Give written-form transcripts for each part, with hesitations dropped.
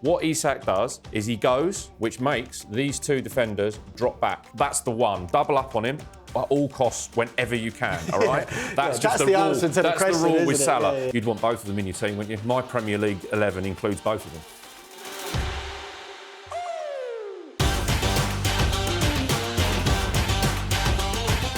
What Isak does is he goes, which makes these two defenders drop back. That's the one. Double up on him at all costs whenever you can, all right? That's just the rule. Answer to That's the question, the rule with Salah. Yeah. You'd want both of them in your team, wouldn't you? My Premier League 11 includes both of them.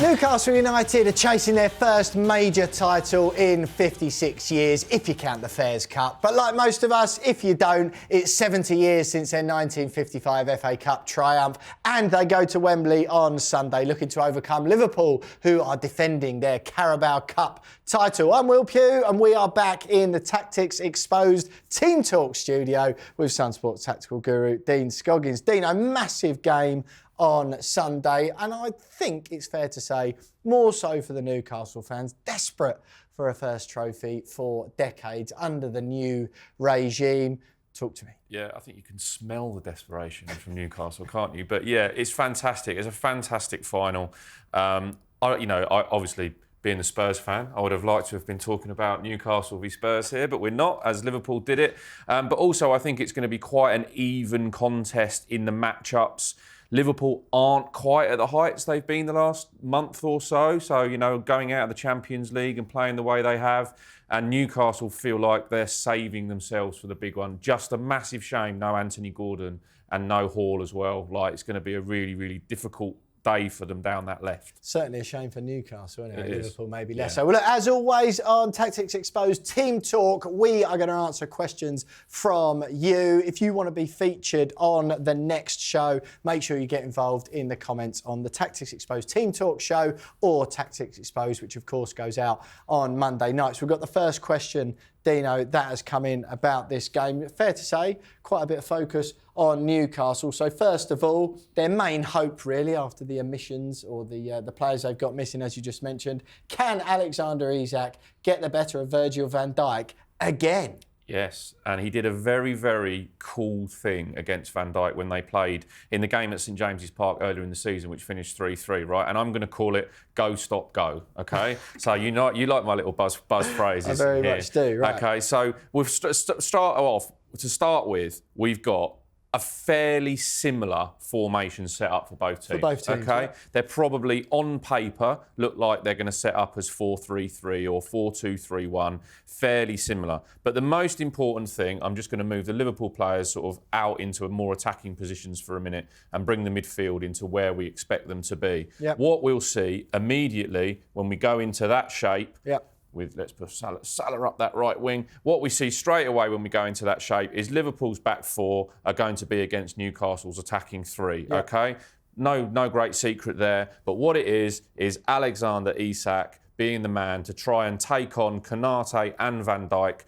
Newcastle United are chasing their first major title in 56 years, if you count the Fairs Cup. But like most of us, if you don't, it's 70 years since their 1955 FA Cup triumph, and they go to Wembley on Sunday looking to overcome Liverpool, who are defending their Carabao Cup title. I'm Will Pugh, and we are back in the Tactics Exposed Team Talk studio with Sun Sports tactical guru Dean Scoggins. Dean, a massive game on Sunday, and I think it's fair to say more so for the Newcastle fans, desperate for a first trophy for decades under the new regime. Talk to me. Yeah, I think you can smell the desperation from Newcastle, can't you? But yeah, it's fantastic. It's a fantastic final. I obviously, being a Spurs fan, I would have liked to have been talking about Newcastle v Spurs here, but we're not, as Liverpool did it. But also, I think it's going to be quite an even contest in the matchups. Liverpool aren't quite at the heights they've been the last month or so. So, going out of the Champions League and playing the way they have. And Newcastle feel like they're saving themselves for the big one. Just a massive shame no Anthony Gordon and no Hall as well. It's going to be a really, really difficult day for them down that left. Certainly a shame for Newcastle, isn't it? It is. Liverpool maybe less so. Well, look, as always on Tactics Exposed Team Talk, we are going to answer questions from you. If you want to be featured on the next show, make sure you get involved in the comments on the Tactics Exposed Team Talk show or Tactics Exposed, which of course goes out on Monday nights. We've got the first question, Dino, that has come in about this game. Fair to say, quite a bit of focus on Newcastle. So first of all, their main hope really after the omissions or the players they've got missing, as you just mentioned, can Alexander Isak get the better of Virgil van Dijk again? Yes, and he did a very, very cool thing against Van Dijk when they played in the game at St James's Park earlier in the season, which finished 3-3, right? And I'm going to call it go, stop, go, okay? So you like my little buzz phrases. I very much do, right. Okay, so we'll start with, we've got a fairly similar formation set up for both teams. For both teams, okay? right. They're probably, on paper, look like they're going to set up as 4-3-3 or 4-2-3-1, fairly similar. But the most important thing, I'm just going to move the Liverpool players sort of out into more attacking positions for a minute and bring the midfield into where we expect them to be. Yep. What we'll see immediately when we go into that shape, Yep. let's put Salah up that right wing. What we see straight away when we go into that shape is Liverpool's back four are going to be against Newcastle's attacking three, okay? No great secret there. But what it is Alexander Isak being the man to try and take on Konate and Van Dijk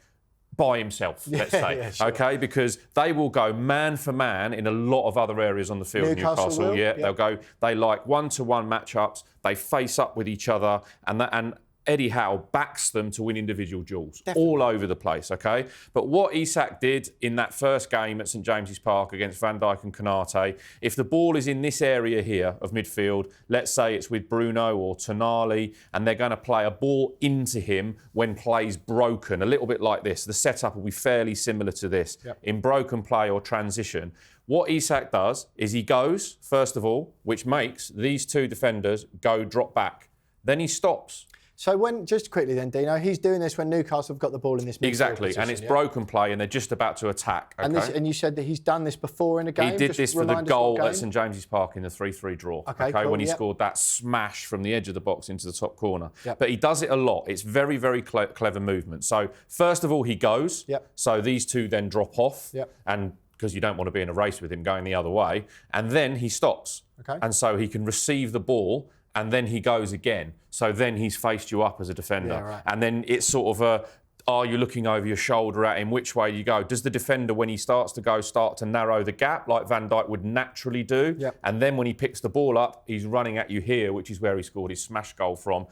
by himself, let's say, yeah, sure. okay? Because they will go man for man in a lot of other areas on the field. Newcastle will, yeah, yeah. they like one-to-one matchups, they face up with each other, and Eddie Howe backs them to win individual duels. Definitely. All over the place, okay? But what Isak did in that first game at St James's Park against Van Dijk and Konate, if the ball is in this area here of midfield, let's say it's with Bruno or Tonali, and they're going to play a ball into him when play's broken, a little bit like this. The setup will be fairly similar to this. Yep. In broken play or transition. What Isak does is he goes, first of all, which makes these two defenders go drop back. Then he stops. So just quickly then, Dino, he's doing this when Newcastle have got the ball in this midfield Exactly, position, and it's yeah? broken play and they're just about to attack. Okay? And you said that he's done this before in a game? He did Just this for the remind us what goal game? at St James's Park in the 3-3 draw. Okay, cool, when he yep. scored that smash from the edge of the box into the top corner. Yep. But he does it a lot. It's very, very clever movement. So first of all, he goes. Yep. So these two then drop off. Yep. And because you don't want to be in a race with him going the other way. And then he stops. Okay. And so he can receive the ball and then he goes again. So then he's faced you up as a defender. Yeah, right. And then it's sort of are you looking over your shoulder at him? Which way you go? Does the defender, when he starts to go, start to narrow the gap like Van Dijk would naturally do? Yep. And then when he picks the ball up, he's running at you here, which is where he scored his smash goal from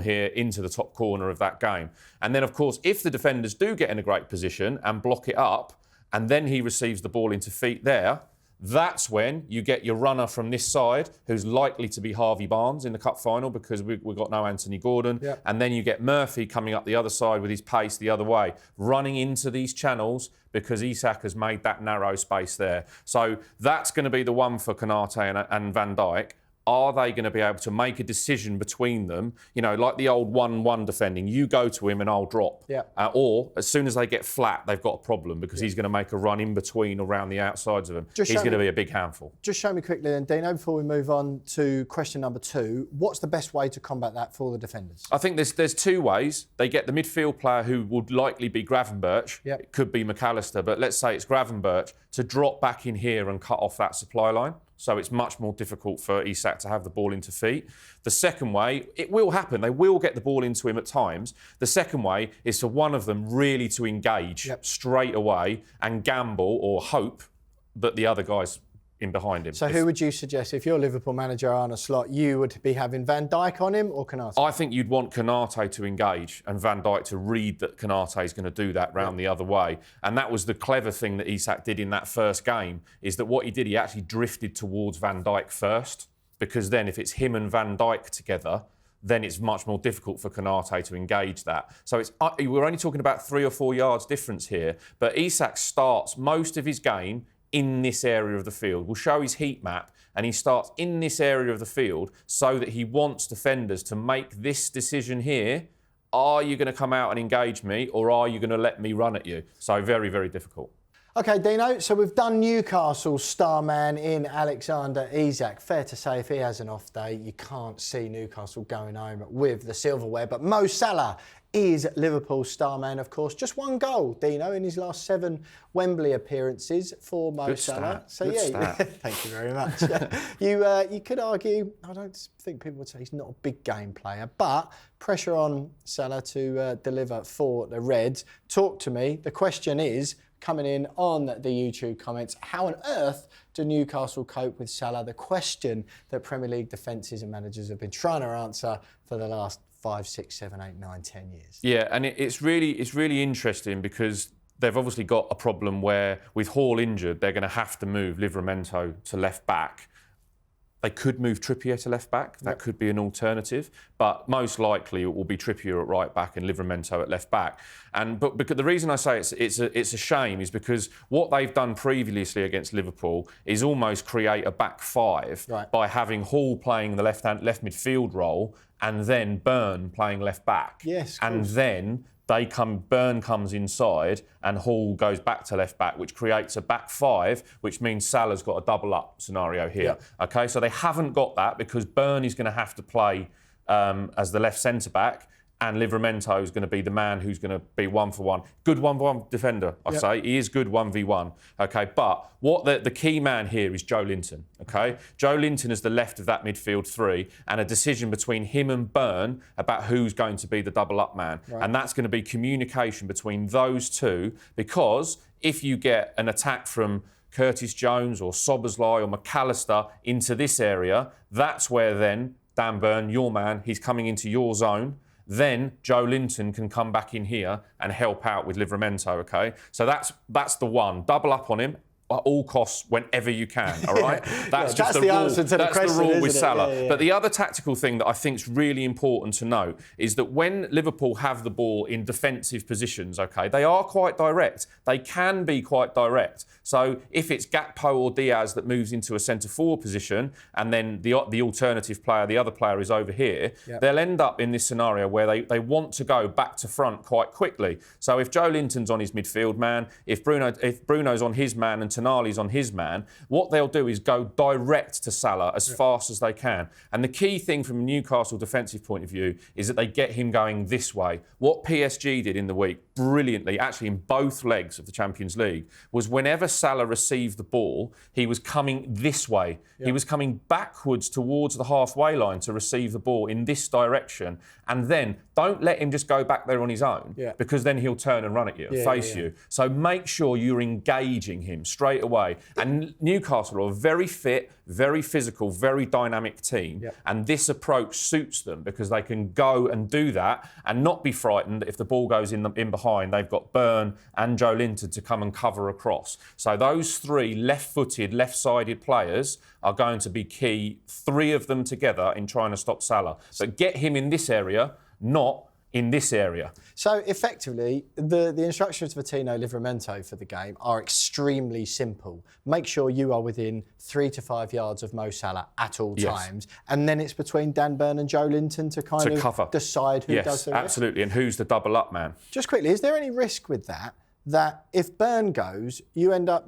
here into the top corner of that game. And then, of course, if the defenders do get in a great position and block it up, and then he receives the ball into feet there, That's when you get your runner from this side, who's likely to be Harvey Barnes in the cup final because we've got no Anthony Gordon. Yep. And then you get Murphy coming up the other side with his pace the other way, running into these channels because Isak has made that narrow space there. So that's going to be the one for Konate and Van Dijk. Are they going to be able to make a decision between them? You know, like the old 1-1 defending. You go to him and I'll drop. Yeah. Or as soon as they get flat, they've got a problem because he's going to make a run in between around the outsides of them. He's going to be a big handful. Just show me quickly then, Dino, before we move on to question number 2. What's the best way to combat that for the defenders? I think there's 2 ways. They get the midfield player who would likely be Gravenberch. Yep. It could be McAllister, but let's say it's Gravenberch to drop back in here and cut off that supply line. So it's much more difficult for Isak to have the ball into feet. The second way, it will happen. They will get the ball into him at times. The second way is for one of them really to engage straight away and gamble or hope that the other guy's in behind him. So who would you suggest, if you're Liverpool manager Arne Slot, you would be having Van Dijk on him or Konate? I think you'd want Konate to engage and Van Dijk to read that Konate is going to do that round the other way. And that was the clever thing that Isak did in that first game, is that what he did, he actually drifted towards Van Dijk first, because then if it's him and Van Dijk together, then it's much more difficult for Konate to engage that. So we're only talking about 3 or 4 yards difference here, but Isak starts most of his game in this area of the field. We'll show his heat map, and he starts in this area of the field so that he wants defenders to make this decision here. Are you going to come out and engage me, or are you going to let me run at you? So very, very difficult. OK, Dino, so we've done Newcastle's star man in Alexander Isak. Fair to say, if he has an off day, you can't see Newcastle going home with the silverware. But Mo Salah is Liverpool's star man, of course. Just 1 goal, Dino, in his last 7 Wembley appearances for Mo Salah. So yeah, thank you very much. You could argue, I don't think people would say he's not a big game player, but pressure on Salah to deliver for the Reds. Talk to me. The question is, coming in on the YouTube comments, how on earth do Newcastle cope with Salah? The question that Premier League defences and managers have been trying to answer for the last 5, 6, 7, 8, 9, 10 years. Yeah, and it's really interesting because they've obviously got a problem where with Hall injured, they're going to have to move Livramento to left back. They could move Trippier to left back. That could be an alternative, but most likely it will be Trippier at right back and Livramento at left back. But because the reason I say it's a shame is because what they've done previously against Liverpool is almost create a back 5 by having Hall playing the left midfield role and then Burn playing left back. Yes, and then Burn comes inside and Hall goes back to left back, which creates a back 5, which means Salah's got a double up scenario here. Yep. Okay, so they haven't got that because Burn is going to have to play as the left centre back, and Livramento is going to be the man who's going to be 1-for-1. Good 1-for-1 defender, I say. He is good 1v1. Okay, but what the key man here is Joe Linton. Okay, Joe Linton is the left of that midfield 3, and a decision between him and Burn about who's going to be the double up man, and that's going to be communication between those two. Because if you get an attack from Curtis Jones or Szoboszlai or McAllister into this area, that's where then Dan Burn, your man, he's coming into your zone. Then Joe Linton can come back in here and help out with Livramento, okay? So that's the one. Double up on him at all costs whenever you can, all right? That's just the rule. Answer to the question, the rule with isn't it? Salah. Yeah. But the other tactical thing that I think is really important to note is that when Liverpool have the ball in defensive positions, okay, they are quite direct. They can be quite direct. So if it's Gakpo or Diaz that moves into a centre-forward position and then the alternative player, the other player is over here, they'll end up in this scenario where they want to go back to front quite quickly. So if Joe Linton's on his midfield man, if Bruno's on his man and Tonali's on his man, what they'll do is go direct to Salah as fast as they can. And the key thing from a Newcastle defensive point of view is that they get him going this way. What PSG did in the week, brilliantly, actually in both legs of the Champions League, was whenever Salah received the ball, he was coming this way. He was coming backwards towards the halfway line to receive the ball in this direction. And then don't let him just go back there on his own, because then he'll turn and run at you and face you. So make sure you're engaging him straight straight away. And Newcastle are a very fit, very physical, very dynamic team. Yep. And this approach suits them because they can go and do that and not be frightened if the ball goes in behind. They've got Burn and Joe Linton to come and cover across. So those three left-footed, left-sided players are going to be key, three of them together in trying to stop Salah. But get him in this area, not in this area. So effectively, the instructions for Tino Livramento for the game are extremely simple. Make sure you are within 3 to 5 yards of Mo Salah at all times, and then it's between Dan Burn and Joe Linton to kind of cover. Decide who does the rest. Absolutely, and who's the double up man. Just quickly, is there any risk with that if Burn goes,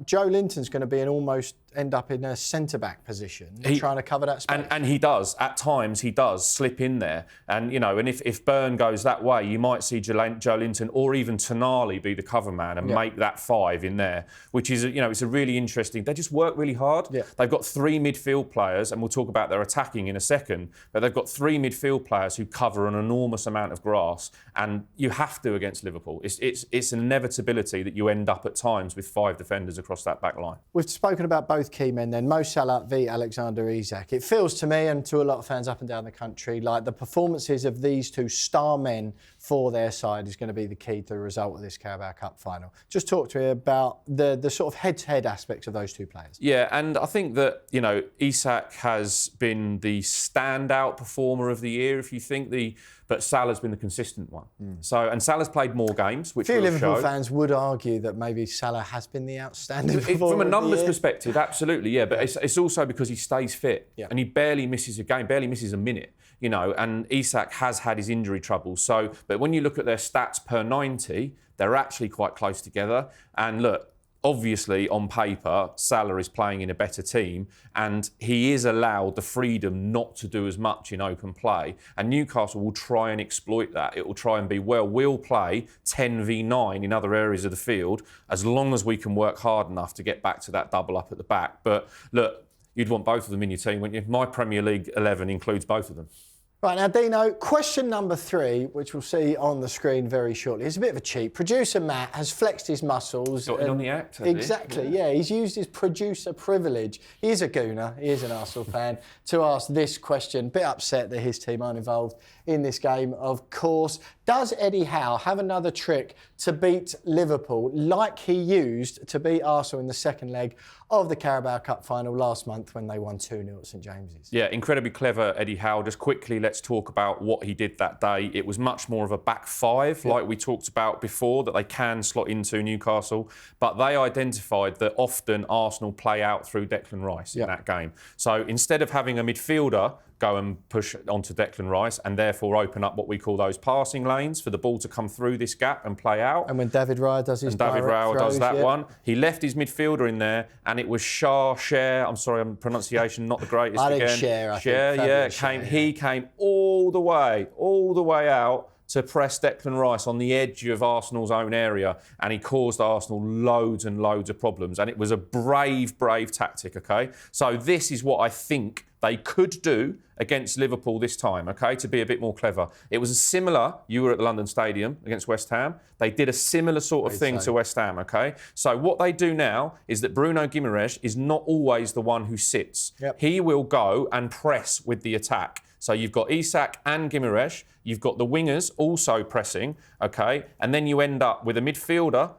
Joe Linton's going to be almost end up in a centre-back position trying to cover that space? And he does. At times, he does slip in there. And, and if Burn goes that way, you might see Joe Linton or even Tonali be the cover man and make that 5 in there, which is, it's a really interesting... They just work really hard. Yeah. They've got 3 midfield players, and we'll talk about their attacking in a second, but they've got 3 midfield players who cover an enormous amount of grass, and you have to against Liverpool. It's an inevitability that you end up at times with 5 defenders across that back line. We've spoken about both key men then, Mo Salah v Alexander Isak. It feels to me and to a lot of fans up and down the country like the performances of these two star men for their side is going to be the key to the result of this Carabao Cup final. Just talk to me about the sort of head-to-head aspects of those two players. Yeah, and I think that, Isak has been the standout performer of the year, if you think but Salah's been the consistent one. And Salah's played more games, which a few will Liverpool show. fans would argue that maybe Salah has been the outstanding performer From a numbers of the year. perspective, absolutely, yeah. But it's also because he stays fit and he barely misses a game, barely misses a minute. And Isak has had his injury troubles. But when you look at their stats per 90, they're actually quite close together. And look, obviously, on paper, Salah is playing in a better team and he is allowed the freedom not to do as much in open play. And Newcastle will try and exploit that. It will try and be, we'll play 10v9 in other areas of the field as long as we can work hard enough to get back to that double up at the back. But look, you'd want both of them in your team, wouldn't you? My Premier League 11 includes both of them. Right, now, Dino, question number 3, which we'll see on the screen very shortly. It's a bit of a cheat. Producer Matt has flexed his muscles. Got it on the act, exactly, yeah. He's used his producer privilege. He is a gooner, he is an Arsenal fan, to ask this question. Bit upset that his team aren't involved in this game, of course. Does Eddie Howe have another trick to beat Liverpool like he used to beat Arsenal in the second leg of the Carabao Cup final last month when they won 2-0 at St James's? Yeah, incredibly clever, Eddie Howe. Just quickly, let's talk about what he did that day. It was much more of a back 5, like we talked about before, that they can slot into Newcastle. But they identified that often Arsenal play out through Declan Rice in that game. So instead of having a midfielder go and push onto Declan Rice and therefore open up what we call those passing lanes for the ball to come through this gap and play out. And when David Raya does his direct throws, does that one, he left his midfielder in there and it was Share. I'm sorry, pronunciation not the greatest again. He came all the way out to press Declan Rice on the edge of Arsenal's own area, and he caused Arsenal loads and loads of problems. And it was a brave tactic, okay? So this is what I think they could do against Liverpool this time, okay, to be a bit more clever. It was a similar, you were at the London Stadium against West Ham, they did a similar sort of thing to West Ham, okay? So what they do now is that Bruno Guimaraes is not always the one who sits. Yep. He will go and press with the attack. So you've got Isak and Guimaraes, you've got the wingers also pressing, okay, and then you end up with a midfielder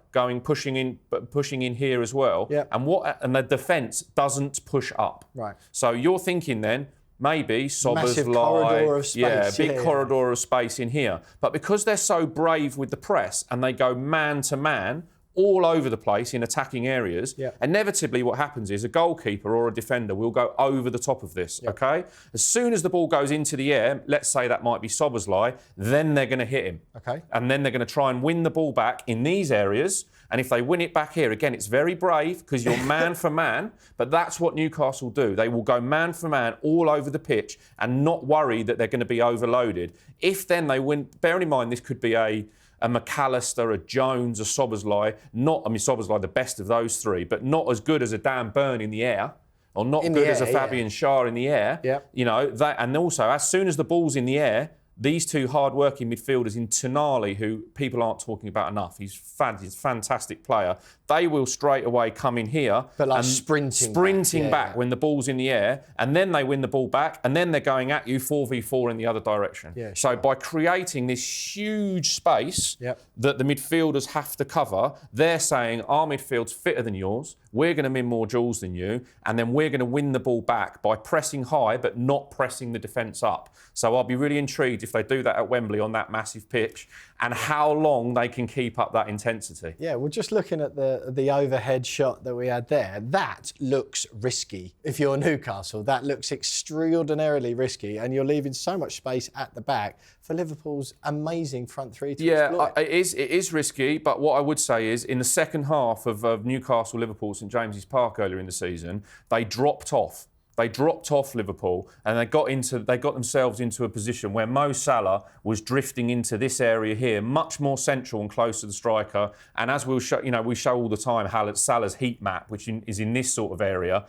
pushing in here as well. Yep. And the defence doesn't push up. Right. So you're thinking then maybe massive Sober's corridor of space. Yeah, big corridor of space in here. But because they're so brave with the press and they go man to man all over the place in attacking areas, inevitably what happens is a goalkeeper or a defender will go over the top of this, okay? As soon as the ball goes into the air, let's say that might be Soberslai, then they're going to hit him. Okay. And then they're going to try and win the ball back in these areas. And if they win it back here, again, it's very brave because you're man for man, but that's what Newcastle do. They will go man for man all over the pitch and not worry that they're going to be overloaded. If then they win, bearing in mind this could be a McAllister, a Jones, a Soberslai, Soberslai the best of those 3, but not as good as a Dan Burn in the air, or not good as a Fabian Schär in the air. Yep. And also, as soon as the ball's in the air, these two hard-working midfielders in Tonali, who people aren't talking about enough, he's a fantastic player, they will straight away come in here. But like and sprinting back when the ball's in the air, and then they win the ball back, and then they're going at you 4v4 in the other direction. Yeah, so by creating this huge space that the midfielders have to cover, they're saying our midfield's fitter than yours, we're going to win more duels than you, and then we're going to win the ball back by pressing high but not pressing the defence up. So I'll be really intrigued if they do that at Wembley on that massive pitch and how long they can keep up that intensity. Yeah, well, just looking at the overhead shot that we had there, that looks risky. If you're Newcastle, that looks extraordinarily risky, and you're leaving so much space at the back for Liverpool's amazing front three to exploit. It is risky, but what I would say is in the second half of Newcastle Liverpool St James's Park earlier in the season, they dropped off. They dropped off Liverpool, and they got themselves into a position where Mo Salah was drifting into this area here, much more central and close to the striker. And as we'll show, we show all the time how Salah's heat map, which is in this sort of area.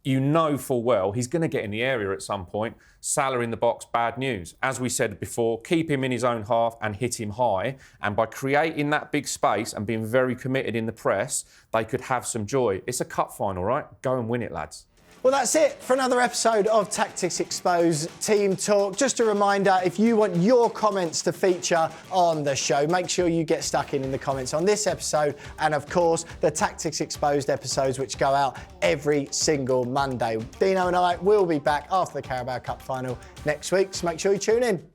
You know full well he's going to get in the area at some point. Salah in the box, bad news. As we said before, keep him in his own half and hit him high. And by creating that big space and being very committed in the press, they could have some joy. It's a cup final, right? Go and win it, lads. Well, that's it for another episode of Tactics Exposed Team Talk. Just a reminder, if you want your comments to feature on the show, make sure you get stuck in the comments on this episode and, of course, the Tactics Exposed episodes, which go out every single Monday. Dino and I will be back after the Carabao Cup final next week, so make sure you tune in.